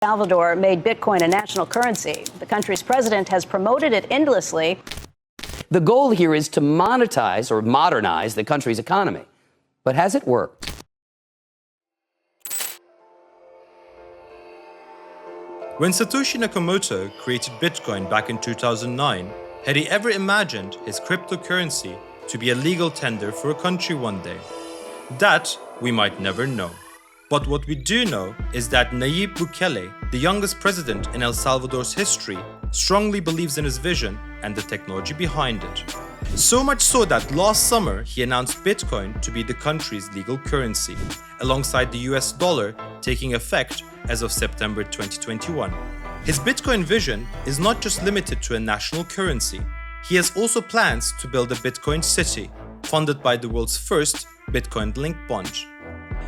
Salvador made Bitcoin a national currency. The country's president has promoted it endlessly. The goal here is to monetize or modernize the country's economy. But has it worked? When Satoshi Nakamoto created Bitcoin back in 2009, had he ever imagined his cryptocurrency to be a legal tender for a country one day? That we might never know. But what we do know is that Nayib Bukele, the youngest president in El Salvador's history, strongly believes in his vision and the technology behind it. So much so that last summer he announced Bitcoin to be the country's legal currency, alongside the US dollar taking effect as of September 2021. His Bitcoin vision is not just limited to a national currency. He has also plans to build a Bitcoin city, funded by the world's first Bitcoin-linked bond.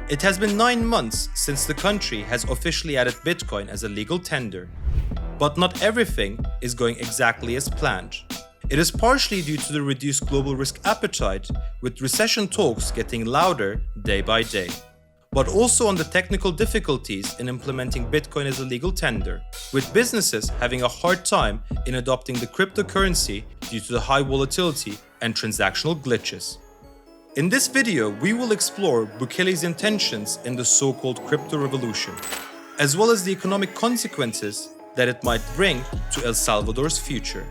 It has been 9 months since the country has officially added Bitcoin as a legal tender. But not everything is going exactly as planned. It is partially due to the reduced global risk appetite, with recession talks getting louder day by day. But also on the technical difficulties in implementing Bitcoin as a legal tender, with businesses having a hard time in adopting the cryptocurrency due to the high volatility and transactional glitches. In this video, we will explore Bukele's intentions in the so-called crypto revolution, as well as the economic consequences that it might bring to El Salvador's future.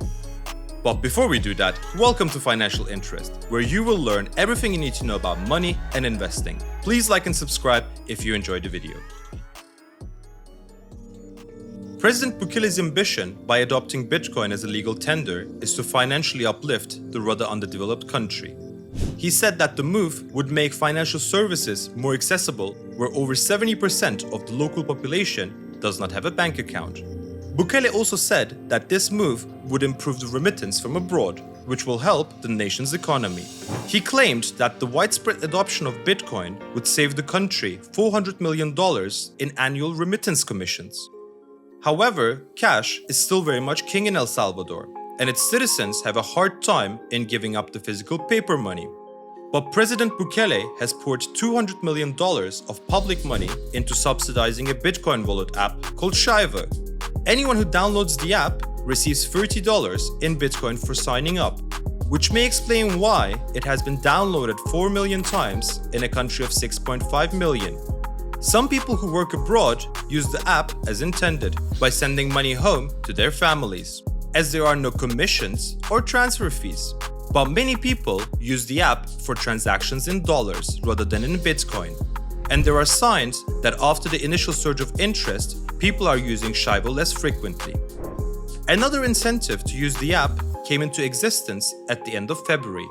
But before we do that, welcome to Financial Interest, where you will learn everything you need to know about money and investing. Please like and subscribe if you enjoyed the video. President Bukele's ambition by adopting Bitcoin as a legal tender is to financially uplift the rather underdeveloped country. He said that the move would make financial services more accessible, where over 70% of the local population does not have a bank account. Bukele also said that this move would improve the remittance from abroad, which will help the nation's economy. He claimed that the widespread adoption of Bitcoin would save the country $400 million in annual remittance commissions. However, cash is still very much king in El Salvador, and its citizens have a hard time in giving up the physical paper money. But President Bukele has poured $200 million of public money into subsidizing a Bitcoin wallet app called Shivo. Anyone who downloads the app receives $30 in Bitcoin for signing up, which may explain why it has been downloaded 4 million times in a country of 6.5 million. Some people who work abroad use the app as intended, by sending money home to their families, as there are no commissions or transfer fees. But many people use the app for transactions in dollars rather than in Bitcoin. And there are signs that after the initial surge of interest, people are using Shivo less frequently. Another incentive to use the app came into existence at the end of February,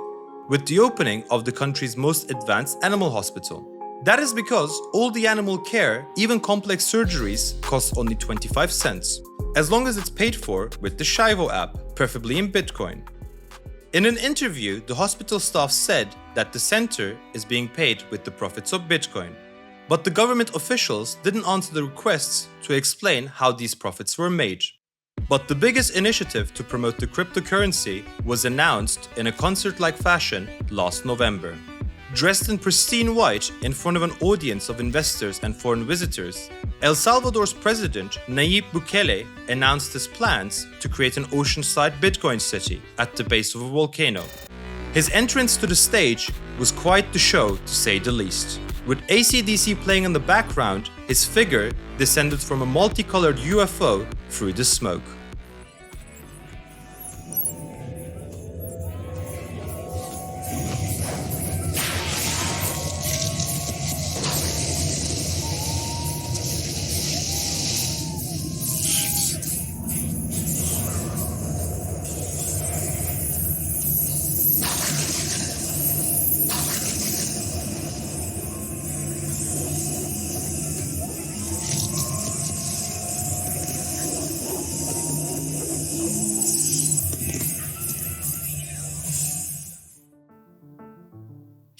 with the opening of the country's most advanced animal hospital. That is because all the animal care, even complex surgeries, costs only 25 cents, as long as it's paid for with the Shivo app, preferably in Bitcoin. In an interview, the hospital staff said that the center is being paid with the profits of Bitcoin. But the government officials didn't answer the requests to explain how these profits were made. But the biggest initiative to promote the cryptocurrency was announced in a concert-like fashion last November. Dressed in pristine white in front of an audience of investors and foreign visitors, El Salvador's president Nayib Bukele announced his plans to create an oceanside Bitcoin city at the base of a volcano. His entrance to the stage was quite the show, to say the least. With AC/DC playing in the background, his figure descended from a multicolored UFO through the smoke.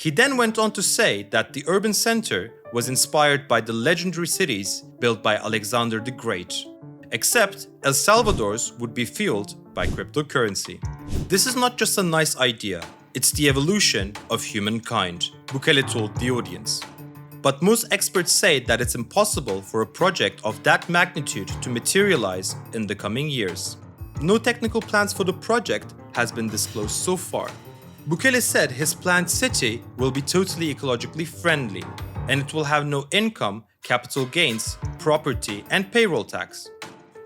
He then went on to say that the urban center was inspired by the legendary cities built by Alexander the Great, except El Salvador's would be fueled by cryptocurrency. This is not just a nice idea, it's the evolution of humankind, Bukele told the audience. But most experts say that it's impossible for a project of that magnitude to materialize in the coming years. No technical plans for the project has been disclosed so far. Bukele said his planned city will be totally ecologically friendly, and it will have no income, capital gains, property, and payroll tax.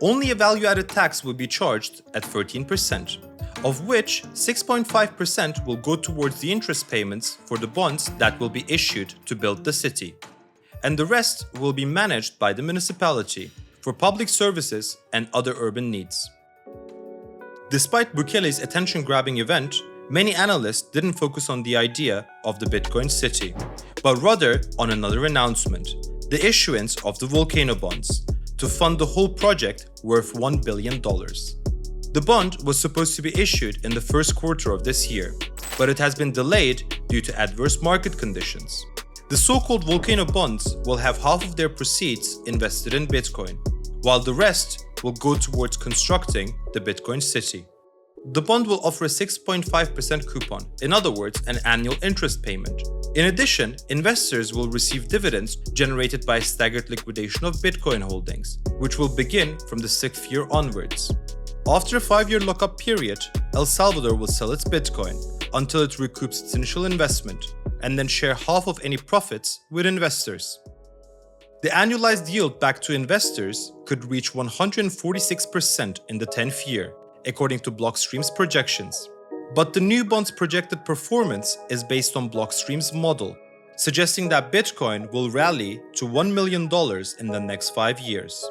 Only a value-added tax will be charged at 13%, of which 6.5% will go towards the interest payments for the bonds that will be issued to build the city. And the rest will be managed by the municipality for public services and other urban needs. Despite Bukele's attention-grabbing event, many analysts didn't focus on the idea of the Bitcoin city, but rather on another announcement, the issuance of the volcano bonds, to fund the whole project worth $1 billion. The bond was supposed to be issued in the first quarter of this year, but it has been delayed due to adverse market conditions. The so-called volcano bonds will have half of their proceeds invested in Bitcoin, while the rest will go towards constructing the Bitcoin city. The bond will offer a 6.5% coupon, in other words, an annual interest payment. In addition, investors will receive dividends generated by a staggered liquidation of Bitcoin holdings, which will begin from the 6th year onwards. After a 5-year lockup period, El Salvador will sell its Bitcoin until it recoups its initial investment, and then share half of any profits with investors. The annualized yield back to investors could reach 146% in the 10th year, according to Blockstream's projections. But the new bond's projected performance is based on Blockstream's model, suggesting that Bitcoin will rally to $1 million in the next 5 years.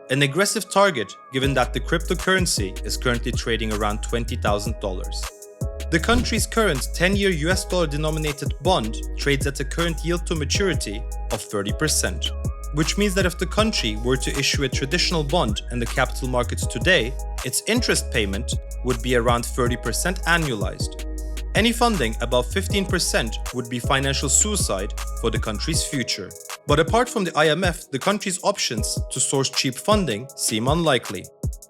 An aggressive target given that the cryptocurrency is currently trading around $20,000. The country's current 10-year US dollar denominated bond trades at a current yield to maturity of 30%, which means that if the country were to issue a traditional bond in the capital markets today, its interest payment would be around 30% annualized. Any funding above 15% would be financial suicide for the country's future. But apart from the IMF, the country's options to source cheap funding seem unlikely.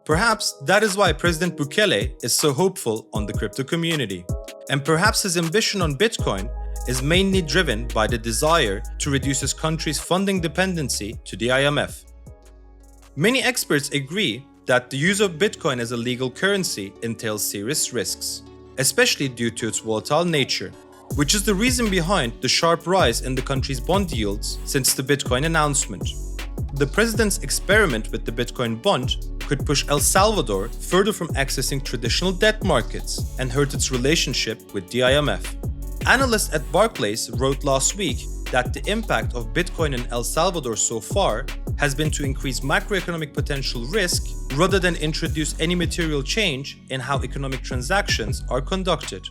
Perhaps that is why President Bukele is so hopeful on the crypto community. And perhaps his ambition on Bitcoin is mainly driven by the desire to reduce his country's funding dependency to the IMF. Many experts agree that the use of Bitcoin as a legal currency entails serious risks, especially due to its volatile nature, which is the reason behind the sharp rise in the country's bond yields since the Bitcoin announcement. The president's experiment with the Bitcoin bond could push El Salvador further from accessing traditional debt markets and hurt its relationship with the IMF. Analysts at Barclays wrote last week that the impact of Bitcoin in El Salvador so far has been to increase macroeconomic potential risk rather than introduce any material change in how economic transactions are conducted.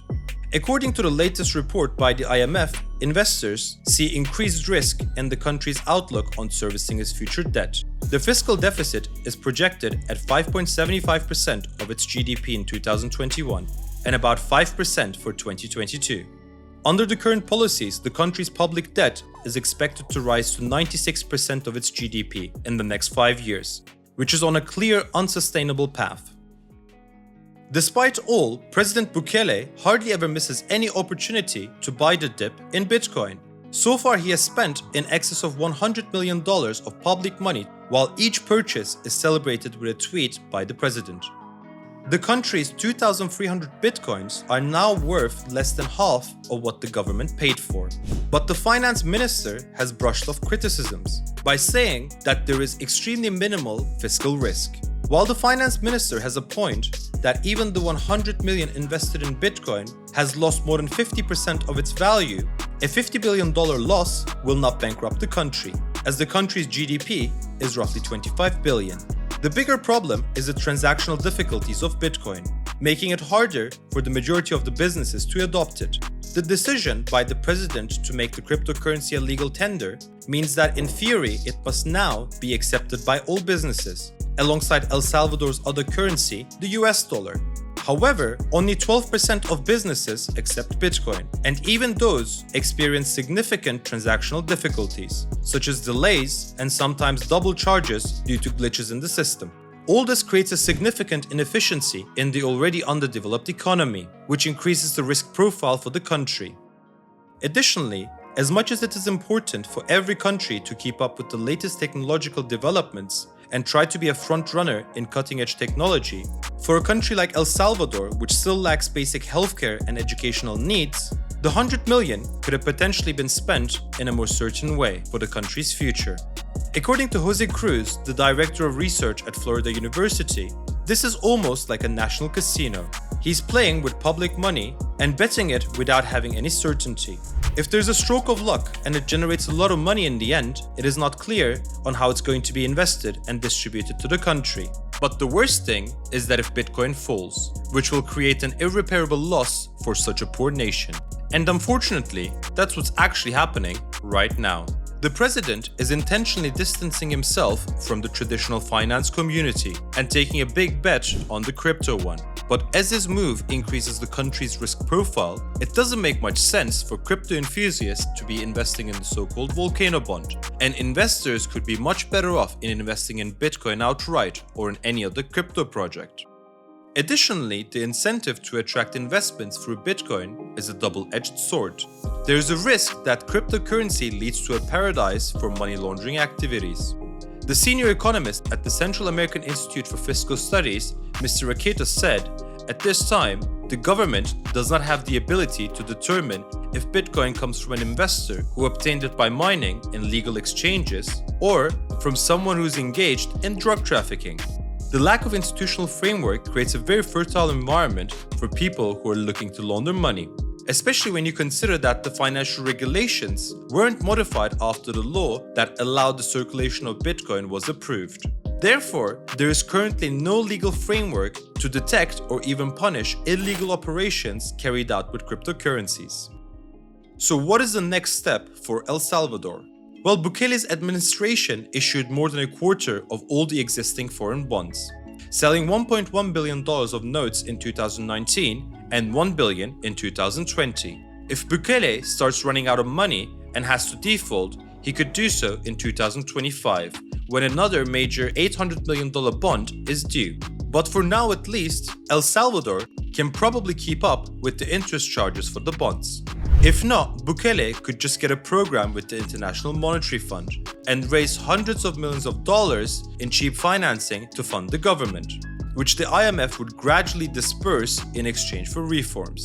According to the latest report by the IMF, investors see increased risk in the country's outlook on servicing its future debt. The fiscal deficit is projected at 5.75% of its GDP in 2021 and about 5% for 2022. Under the current policies, the country's public debt is expected to rise to 96% of its GDP in the next 5 years, which is on a clear, unsustainable path. Despite all, President Bukele hardly ever misses any opportunity to buy the dip in Bitcoin. So far, he has spent in excess of $100 million of public money, while each purchase is celebrated with a tweet by the president. The country's 2,300 bitcoins are now worth less than half of what the government paid for. But the finance minister has brushed off criticisms by saying that there is extremely minimal fiscal risk. While the finance minister has a point that even the 100 million invested in Bitcoin has lost more than 50% of its value, a $50 billion loss will not bankrupt the country, as the country's GDP is roughly 25 billion. The bigger problem is the transactional difficulties of Bitcoin, making it harder for the majority of the businesses to adopt it. The decision by the president to make the cryptocurrency a legal tender means that in theory it must now be accepted by all businesses, alongside El Salvador's other currency, the US dollar. However, only 12% of businesses accept Bitcoin, and even those experience significant transactional difficulties, such as delays and sometimes double charges due to glitches in the system. All this creates a significant inefficiency in the already underdeveloped economy, which increases the risk profile for the country. Additionally, As much as it is important for every country to keep up with the latest technological developments and try to be a front runner in cutting-edge technology, for a country like El Salvador, which still lacks basic healthcare and educational needs, the 100 million could have potentially been spent in a more certain way for the country's future. According to Jose Cruz, the director of research at Florida University, this is almost like a national casino. He's playing with public money and betting it without having any certainty. If there's a stroke of luck and it generates a lot of money in the end, it is not clear on how it's going to be invested and distributed to the country. But the worst thing is that if Bitcoin falls, which will create an irreparable loss for such a poor nation. And unfortunately, that's what's actually happening right now. The president is intentionally distancing himself from the traditional finance community and taking a big bet on the crypto one. But as his move increases the country's risk profile, it doesn't make much sense for crypto enthusiasts to be investing in the so-called volcano bond, and investors could be much better off in investing in Bitcoin outright or in any other crypto project. Additionally, the incentive to attract investments through Bitcoin is a double-edged sword. There is a risk that cryptocurrency leads to a paradise for money laundering activities. The senior economist at the Central American Institute for Fiscal Studies, Mr. Raqueta, said, "At this time, the government does not have the ability to determine if Bitcoin comes from an investor who obtained it by mining in legal exchanges or from someone who's engaged in drug trafficking." The lack of institutional framework creates a very fertile environment for people who are looking to launder money, especially when you consider that the financial regulations weren't modified after the law that allowed the circulation of Bitcoin was approved. Therefore, there is currently no legal framework to detect or even punish illegal operations carried out with cryptocurrencies. So what is the next step for El Salvador? Well, Bukele's administration issued more than a quarter of all the existing foreign bonds, selling $1.1 billion of notes in 2019 and $1 billion in 2020. If Bukele starts running out of money and has to default, he could do so in 2025, when another major $800 million bond is due. But for now at least, El Salvador can probably keep up with the interest charges for the bonds. If not, Bukele could just get a program with the International Monetary Fund and raise hundreds of millions of dollars in cheap financing to fund the government, which the IMF would gradually disperse in exchange for reforms.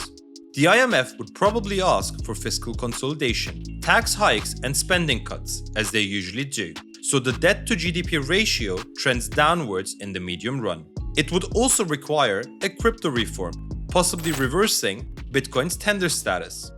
The IMF would probably ask for fiscal consolidation, tax hikes and spending cuts, as they usually do, so the debt to GDP ratio trends downwards in the medium run. It would also require a crypto reform, possibly reversing Bitcoin's tender status.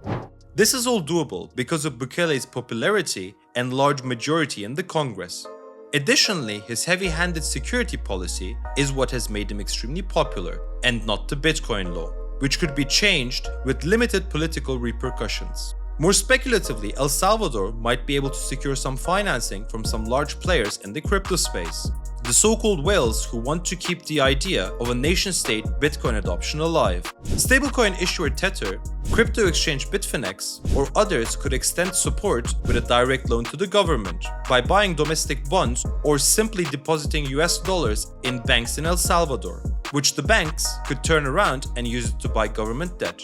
This is all doable because of Bukele's popularity and large majority in the Congress. Additionally, his heavy-handed security policy is what has made him extremely popular, and not the Bitcoin law, which could be changed with limited political repercussions. More speculatively, El Salvador might be able to secure some financing from some large players in the crypto space, the so-called whales who want to keep the idea of a nation-state Bitcoin adoption alive. Stablecoin issuer Tether, crypto exchange Bitfinex, or others could extend support with a direct loan to the government by buying domestic bonds or simply depositing US dollars in banks in El Salvador, which the banks could turn around and use it to buy government debt.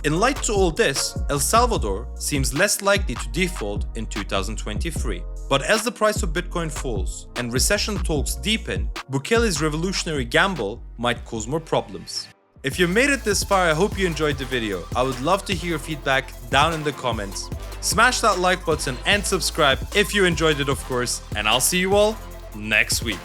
In light to all this, El Salvador seems less likely to default in 2023. But as the price of Bitcoin falls and recession talks deepen, Bukele's revolutionary gamble might cause more problems. If you made it this far, I hope you enjoyed the video. I would love to hear your feedback down in the comments. Smash that like button and subscribe if you enjoyed it, of course, and I'll see you all next week.